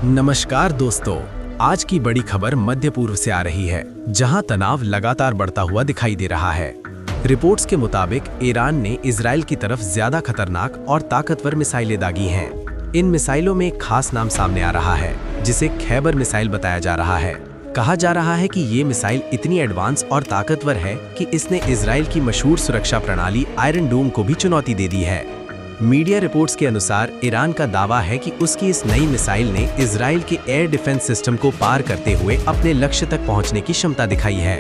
नमस्कार दोस्तों, आज की बड़ी खबर मध्य पूर्व से आ रही है, जहां तनाव लगातार बढ़ता हुआ दिखाई दे रहा है। रिपोर्ट्स के मुताबिक ईरान ने इजराइल की तरफ ज्यादा खतरनाक और ताकतवर मिसाइलें दागी हैं। इन मिसाइलों में एक खास नाम सामने आ रहा है, जिसे खैबर मिसाइल बताया जा रहा है। कहा जा रहा है कि ये मिसाइल इतनी एडवांस और ताकतवर है कि इसने इजराइल की मशहूर सुरक्षा प्रणाली आयरन डोम को भी चुनौती दे दी है। मीडिया रिपोर्ट्स के अनुसार ईरान का दावा है कि उसकी इस नई मिसाइल ने इजराइल के एयर डिफेंस सिस्टम को पार करते हुए अपने लक्ष्य तक पहुंचने की क्षमता दिखाई है।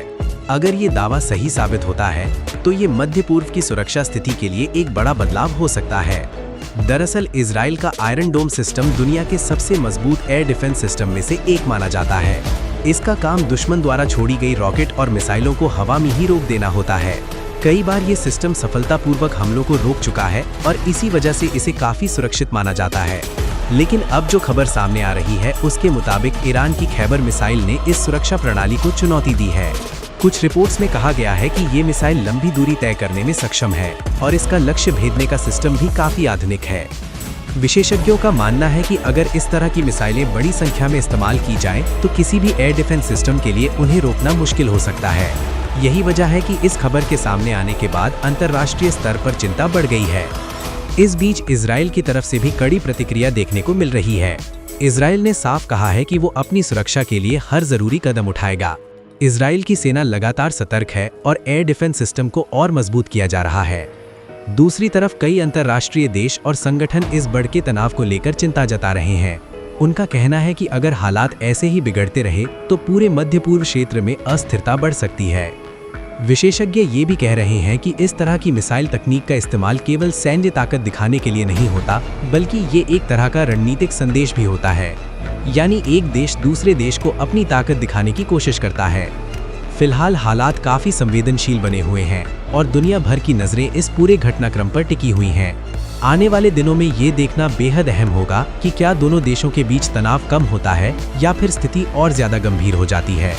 अगर ये दावा सही साबित होता है तो ये मध्य पूर्व की सुरक्षा स्थिति के लिए एक बड़ा बदलाव हो सकता है। दरअसल इजराइल का आयरन डोम सिस्टम दुनिया के सबसे मजबूत एयर डिफेंस सिस्टम में से एक माना जाता है। इसका काम दुश्मन द्वारा छोड़ी गई रॉकेट और मिसाइलों को हवा में ही रोक देना होता है। कई बार ये सिस्टम सफलतापूर्वक हमलों को रोक चुका है और इसी वजह से इसे काफी सुरक्षित माना जाता है। लेकिन अब जो खबर सामने आ रही है उसके मुताबिक ईरान की खैबर मिसाइल ने इस सुरक्षा प्रणाली को चुनौती दी है। कुछ रिपोर्ट्स में कहा गया है कि ये मिसाइल लंबी दूरी तय करने में सक्षम है और इसका लक्ष्य भेदने का सिस्टम भी काफी आधुनिक है। विशेषज्ञों का मानना है कि अगर इस तरह की मिसाइलें बड़ी संख्या में इस्तेमाल की जाएं, तो किसी भी एयर डिफेंस सिस्टम के लिए उन्हें रोकना मुश्किल हो सकता है। यही वजह है कि इस खबर के सामने आने के बाद अंतर्राष्ट्रीय स्तर पर चिंता बढ़ गई है। इस बीच इजराइल की तरफ से भी कड़ी प्रतिक्रिया देखने को मिल रही है। इजराइल ने साफ कहा है कि वो अपनी सुरक्षा के लिए हर जरूरी कदम उठाएगा। इजराइल की सेना लगातार सतर्क है और एयर डिफेंस सिस्टम को और मजबूत किया जा रहा है। दूसरी तरफ कई अंतर्राष्ट्रीय देश और संगठन इस बढ़ते तनाव को लेकर चिंता जता रहे हैं। उनका कहना है कि अगर हालात ऐसे ही बिगड़ते रहे तो पूरे मध्य पूर्व क्षेत्र में अस्थिरता बढ़ सकती है। विशेषज्ञ ये भी कह रहे हैं कि इस तरह की मिसाइल तकनीक का इस्तेमाल केवल सैन्य ताकत दिखाने के लिए नहीं होता, बल्कि ये एक तरह का रणनीतिक संदेश भी होता है। यानी एक देश दूसरे देश को अपनी ताकत दिखाने की कोशिश करता है। फिलहाल हालात काफी संवेदनशील बने हुए हैं और दुनिया भर की नजरें इस पूरे घटनाक्रम पर टिकी हुई हैं। आने वाले दिनों में ये देखना बेहद अहम होगा कि क्या दोनों देशों के बीच तनाव कम होता है या फिर स्थिति और ज्यादा गंभीर हो जाती है।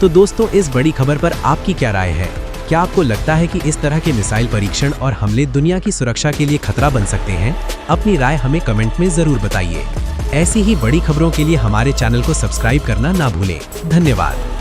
तो दोस्तों, इस बड़ी खबर पर आपकी क्या राय है? क्या आपको लगता है कि इस तरह के मिसाइल परीक्षण और हमले दुनिया की सुरक्षा के लिए खतरा बन सकते हैं? अपनी राय हमें कमेंट में जरूर बताइए। ऐसी ही बड़ी खबरों के लिए हमारे चैनल को सब्सक्राइब करना ना भूलें। धन्यवाद।